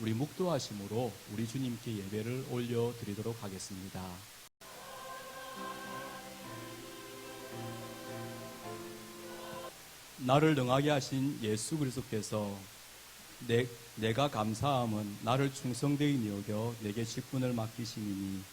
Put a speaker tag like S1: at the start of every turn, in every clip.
S1: 우리 묵도하심으로 우리 주님께 예배를 올려드리도록 하겠습니다. 나를 능하게 하신 예수 그리스도께서 내가 감사함은 나를 충성되이 여겨 내게 직분을 맡기심이니,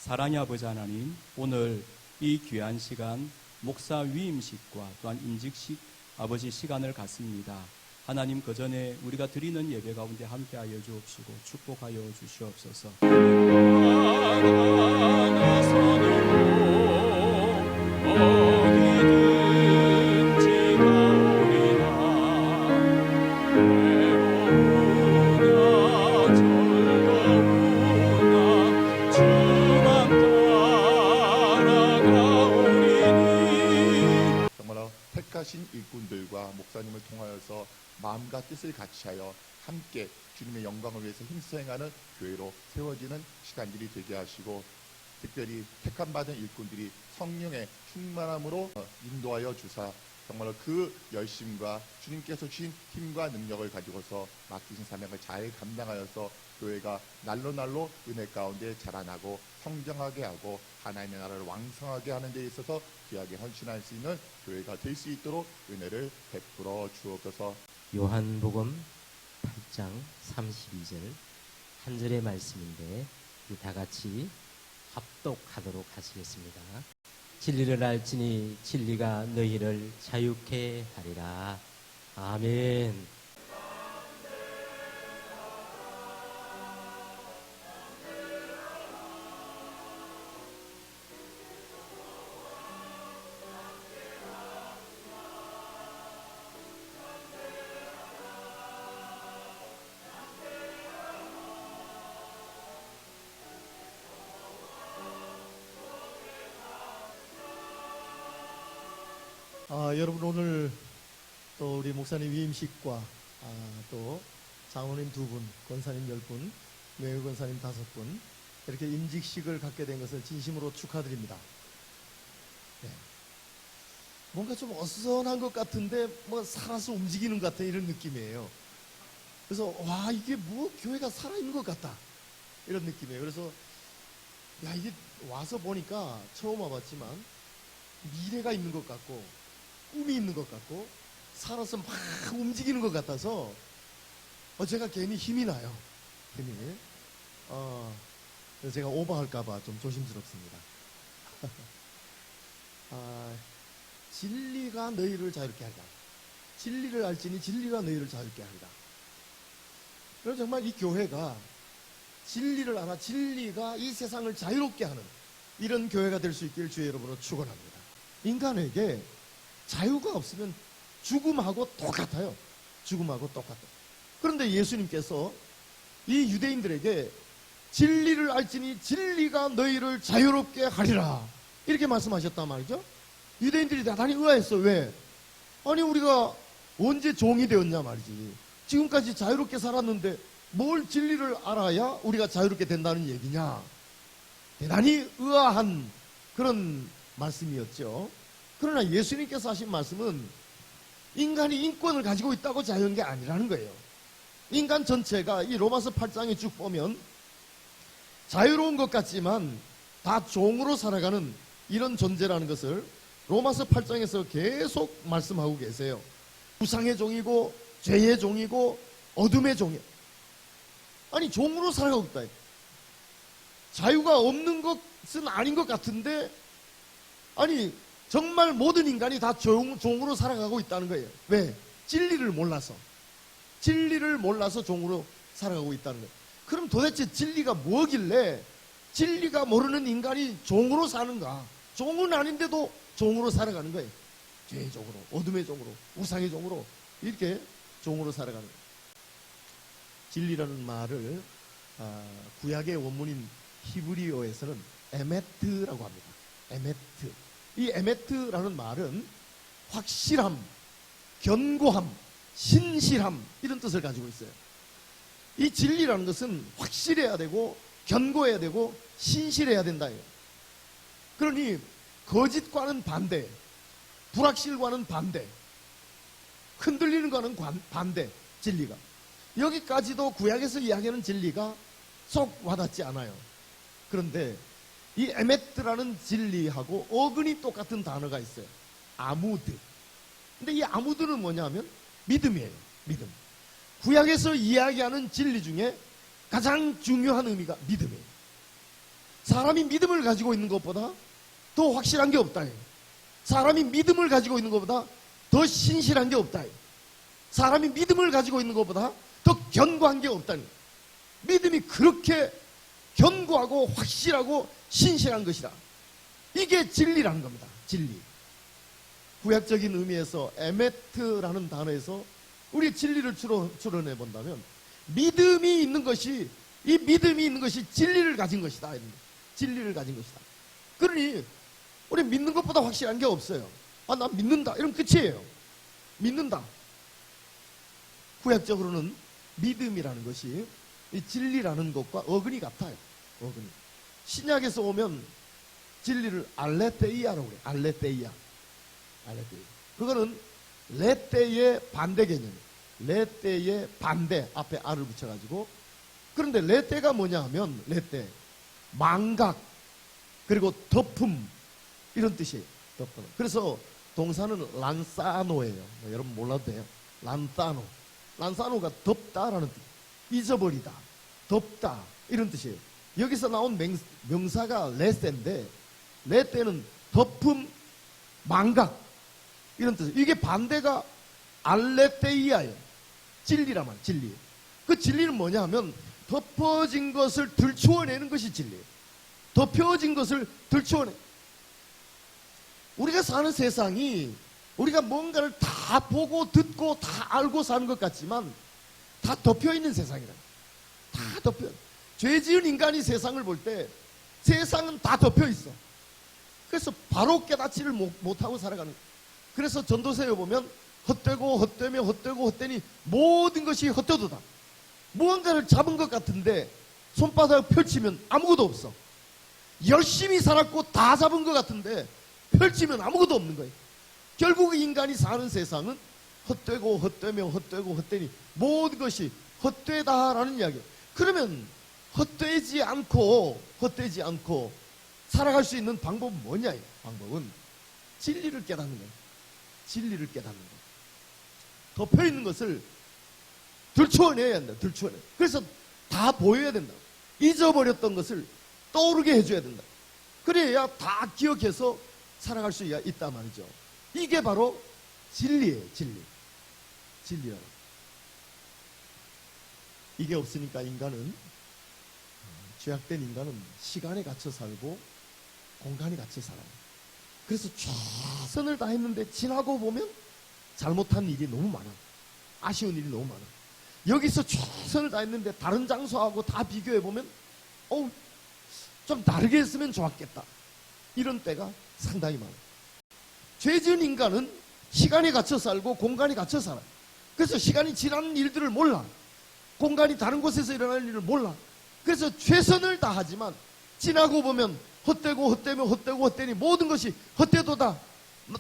S1: 사랑의 아버지 하나님, 오늘 이 귀한 시간 목사 위임식과 또한 임직식 아버지 시간을 갖습니다. 하나님, 그 전에 우리가 드리는 예배 가운데 함께하여 주옵시고 축복하여 주시옵소서.
S2: 택하신 일꾼들과 목사님을 통하여서 마음과 뜻을 같이하여 함께 주님의 영광을 위해서 힘써 행하는 교회로 세워지는 시간들이 되게 하시고, 특별히 택함받은 일꾼들이 성령의 충만함으로 인도하여 주사 정말로 그 열심과 주님께서 주신 힘과 능력을 가지고서 맡기신 사명을 잘 감당하여서 교회가 날로 은혜 가운데 자라나고 성장하게 하고 하나님의 나라를 왕성하게 하는 데 있어서 귀하게 헌신할 수 있는 교회가 될 수 있도록 은혜를 베풀어 주옵소서.
S3: 요한복음 8장 32절 한 절의 말씀인데 우리 다 같이 합독하도록 하시겠습니다. 진리를 알지니 진리가 너희를 자유케 하리라. 아멘.
S4: 여러분, 오늘 또 우리 목사님 위임식과 또 장로님 2분, 권사님 10분, 명예 권사님 5분 이렇게 임직식을 갖게 된 것을 진심으로 축하드립니다. 네. 뭔가 좀 어수선한 것 같은데 뭐 살아서 움직이는 것 같은 이런 느낌이에요. 그래서 와, 이게 뭐 교회가 살아있는 것 같다 이런 느낌이에요. 그래서 야, 이게 와서 보니까 처음 와봤지만 미래가 있는 것 같고 꿈이 있는 것 같고 살아서 막 움직이는 것 같아서 제가 괜히 힘이 나요. 괜히. 그래서 제가 오버할까봐 좀 조심스럽습니다. 진리가 너희를 자유롭게 하리라. 진리를 알지니 진리가 너희를 자유롭게 하리라. 그래서 정말 이 교회가 진리를 알아 진리가 이 세상을 자유롭게 하는 이런 교회가 될 수 있기를 주의 이름으로 축원합니다. 인간에게 자유가 없으면 죽음하고 똑같아요. 죽음하고 똑같아요. 그런데 예수님께서 이 유대인들에게 진리를 알지니 진리가 너희를 자유롭게 하리라 이렇게 말씀하셨단 말이죠. 유대인들이 대단히 의아했어. 왜? 아니, 우리가 언제 종이 되었냐 말이지. 지금까지 자유롭게 살았는데 뭘 진리를 알아야 우리가 자유롭게 된다는 얘기냐. 대단히 의아한 그런 말씀이었죠. 그러나 예수님께서 하신 말씀은 인간이 인권을 가지고 있다고 자유한 게 아니라는 거예요. 인간 전체가 이 로마서 8장에 쭉 보면 자유로운 것 같지만 다 종으로 살아가는 이런 존재라는 것을 로마서 8장에서 계속 말씀하고 계세요. 우상의 종이고 죄의 종이고 어둠의 종이에요. 아니, 종으로 살아가고 있다. 자유가 없는 것은 아닌 것 같은데, 아니 정말 모든 인간이 다 종으로 살아가고 있다는 거예요. 왜? 진리를 몰라서. 진리를 몰라서 종으로 살아가고 있다는 거예요. 그럼 도대체 진리가 뭐길래 진리가 모르는 인간이 종으로 사는가? 종은 아닌데도 종으로 살아가는 거예요. 죄의 종으로, 어둠의 종으로, 우상의 종으로 이렇게 종으로 살아가는 거예요. 진리라는 말을 구약의 원문인 히브리어에서는 에메트라고 합니다. 에메트. 이 에메트라는 말은 확실함, 견고함, 신실함 이런 뜻을 가지고 있어요. 이 진리라는 것은 확실해야 되고 견고해야 되고 신실해야 된다. 그러니 거짓과는 반대, 불확실과는 반대, 흔들리는 거는 반대, 진리가. 여기까지도 구약에서 이야기하는 진리가 쏙 와닿지 않아요. 그런데 이 에메트라는 진리하고 어근이 똑같은 단어가 있어요. 아무드. 근데 이 아무드는 뭐냐면 믿음이에요. 믿음. 구약에서 이야기하는 진리 중에 가장 중요한 의미가 믿음이에요. 사람이 믿음을 가지고 있는 것보다 더 확실한 게 없다. 사람이 믿음을 가지고 있는 것보다 더 신실한 게 없다. 사람이 믿음을 가지고 있는 것보다 더 견고한 게 없다. 믿음이 그렇게 견고하고 확실하고 신실한 것이다. 이게 진리라는 겁니다. 진리. 구약적인 의미에서 에메트라는 단어에서 우리 진리를 추론해 본다면 믿음이 있는 것이, 이 믿음이 있는 것이 진리를 가진 것이다. 진리를 가진 것이다. 그러니 우리 믿는 것보다 확실한 게 없어요. 아, 나 믿는다. 이러면 끝이에요. 믿는다. 구약적으로는 믿음이라는 것이 이 진리라는 것과 어근이 같아요. 어근이. 신약에서 오면 진리를 알레테이아라고 그래요. 알레테이아. 알레테이아. 그거는 레테의 반대 개념이에요. 레테의 반대 앞에 알을 붙여가지고. 그런데 레테가 뭐냐 하면 레테 망각 그리고 덮음 이런 뜻이에요. 덮음. 그래서 동사는 란사노예요. 여러분 몰라도 돼요. 란사노. 란사노가 덮다라는 뜻. 잊어버리다, 덮다 이런 뜻이에요. 여기서 나온 명사가 레세인데 레테는 덮음, 망각 이런 뜻이에요. 이게 반대가 알레테이아예요. 진리란 말이에요. 진리. 그 진리는 뭐냐 하면 덮어진 것을 들추어내는 것이 진리예요. 덮여진 것을 들추어내. 우리가 사는 세상이 우리가 뭔가를 다 보고 듣고 다 알고 사는 것 같지만 다 덮여있는 세상이라. 다 덮여. 죄 지은 인간이 세상을 볼 때 세상은 다 덮여있어. 그래서 바로 깨닫지를 못하고 살아가는 거예요. 그래서 전도서에 보면 헛되고 헛되며 헛되고 헛되니 모든 것이 헛되도다. 무언가를 잡은 것 같은데 손바닥을 펼치면 아무것도 없어. 열심히 살았고 다 잡은 것 같은데 펼치면 아무것도 없는 거예요. 결국 인간이 사는 세상은 헛되고 헛되며 헛되고 헛되니 모든 것이 헛되다라는 이야기예요. 그러면 헛되지 않고 살아갈 수 있는 방법은 뭐냐? 방법은 진리를 깨닫는 거예요. 진리를 깨닫는 거예요. 덮여있는 것을 들추어내야 한다. 들추어내. 그래서 다 보여야 된다. 잊어버렸던 것을 떠오르게 해줘야 된다. 그래야 다 기억해서 살아갈 수 있단 말이죠. 이게 바로 진리예요. 진리. 진리예요. 이게 없으니까 인간은, 죄악된 인간은 시간에 갇혀 살고 공간에 갇혀 살아요. 그래서 최선을 다했는데 지나고 보면 잘못한 일이 너무 많아. 아쉬운 일이 너무 많아. 여기서 최선을 다했는데 다른 장소하고 다 비교해 보면 좀 다르게 했으면 좋았겠다. 이런 때가 상당히 많아요. 죄 지은 인간은 시간에 갇혀 살고 공간에 갇혀 살아요. 그래서 시간이 지나는 일들을 몰라. 공간이 다른 곳에서 일어나는 일을 몰라. 그래서 최선을 다하지만 지나고 보면 헛되고 헛되며 헛되고 헛되니 모든 것이 헛되도다.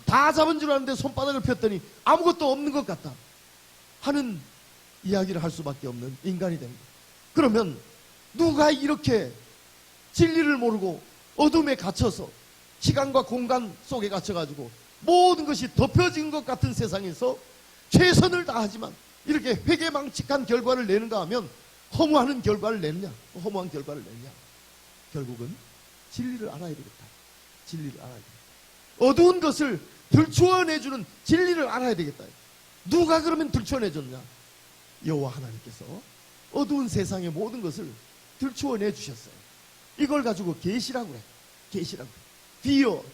S4: 다 잡은 줄 아는데 손바닥을 폈더니 아무것도 없는 것 같다 하는 이야기를 할 수밖에 없는 인간이 됩니다. 그러면 누가 이렇게 진리를 모르고 어둠에 갇혀서 시간과 공간 속에 갇혀가지고 모든 것이 덮여진 것 같은 세상에서 최선을 다하지만 이렇게 회개망측한 결과를 내는가 하면 허무한 결과를 내느냐? 허무한 결과를 내느냐? 결국은 진리를 알아야 되겠다. 진리를 알아야 되겠다. 어두운 것을 들추어내주는 진리를 알아야 되겠다. 누가 그러면 들추어내줬냐? 여호와 하나님께서 어두운 세상의 모든 것을 들추어내 주셨어요. 이걸 가지고 계시라고 그래. 계시라고. 비어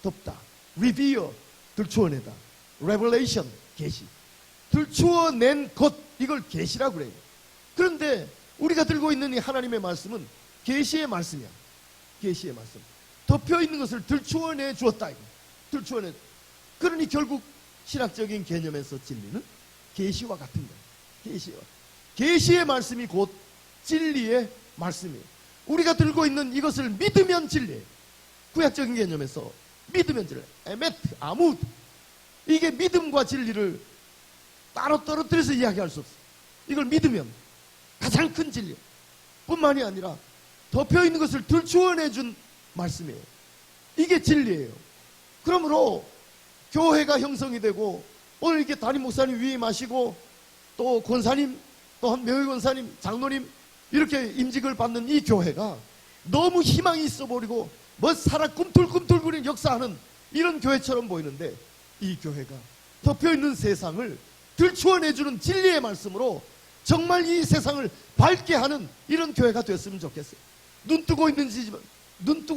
S4: 덮다. 리비어 들추어내다. 레벨레이션 계시. 들추어낸 것 이걸 계시라고 그래요. 그런데 우리가 들고 있는 이 하나님의 말씀은 계시의 말씀이야. 계시의 말씀. 덮여 있는 것을 들추어내 주었다. 들추어내. 그러니 결국 신학적인 개념에서 진리는 계시와 같은 거예요. 계시의 말씀이 곧 진리의 말씀이에요. 우리가 들고 있는 이것을 믿으면 진리예요. 구약적인 개념에서 믿으면 진리. 에메트, 아무드. 이게 믿음과 진리를 따로 떨어뜨려서 이야기할 수 없어요. 이걸 믿으면 가장 큰 진리 뿐만이 아니라 덮여있는 것을 들추어내준 말씀이에요. 이게 진리예요. 그러므로 교회가 형성이 되고 오늘 이렇게 담임 목사님 위임하시고 또 권사님 또 한 명의 권사님 장로님 이렇게 임직을 받는 이 교회가 너무 희망이 있어 버리고 뭐 살아 꿈틀꿈틀거리는 역사하는 이런 교회처럼 보이는데 이 교회가 덮여있는 세상을 들추어내주는 진리의 말씀으로 정말 이 세상을 밝게 하는 이런 교회가 됐으면 좋겠어요. 눈 뜨고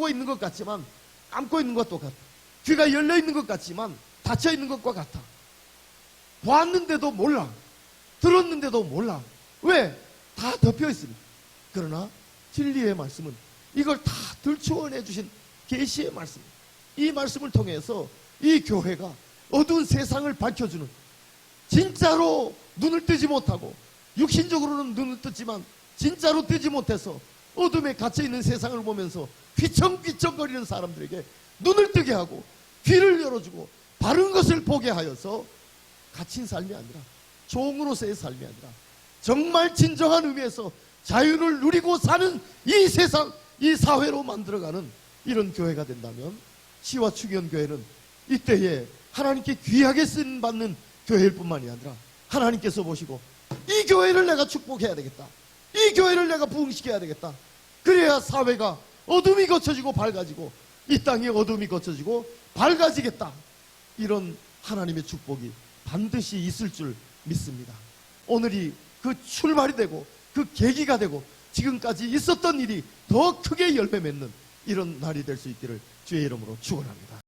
S4: 있는 것 같지만 감고 있는 것과 같아. 귀가 열려 있는 것 같지만 닫혀 있는 것과 같아. 보았는데도 몰라. 들었는데도 몰라. 왜? 다 덮여 있습니다. 그러나 진리의 말씀은 이걸 다 들추어내 주신 계시의 말씀. 이 말씀을 통해서 이 교회가 어두운 세상을 밝혀주는 진짜로 눈을 뜨지 못하고 육신적으로는 눈을 떴지만 진짜로 뜨지 못해서 어둠에 갇혀있는 세상을 보면서 휘청휘청거리는 사람들에게 눈을 뜨게 하고 귀를 열어주고 바른 것을 보게 하여서 갇힌 삶이 아니라 종으로서의 삶이 아니라 정말 진정한 의미에서 자유를 누리고 사는 이 세상, 이 사회로 만들어가는 이런 교회가 된다면 시와 축의원교회는 이때에 하나님께 귀하게 쓰임받는 교회일 뿐만이 아니라 하나님께서 보시고 이 교회를 내가 축복해야 되겠다. 이 교회를 내가 부흥시켜야 되겠다. 그래야 사회가 어둠이 거쳐지고 밝아지고 이 땅이 어둠이 거쳐지고 밝아지겠다. 이런 하나님의 축복이 반드시 있을 줄 믿습니다. 오늘이 그 출발이 되고 그 계기가 되고 지금까지 있었던 일이 더 크게 열매 맺는 이런 날이 될 수 있기를 주의 이름으로 축원합니다.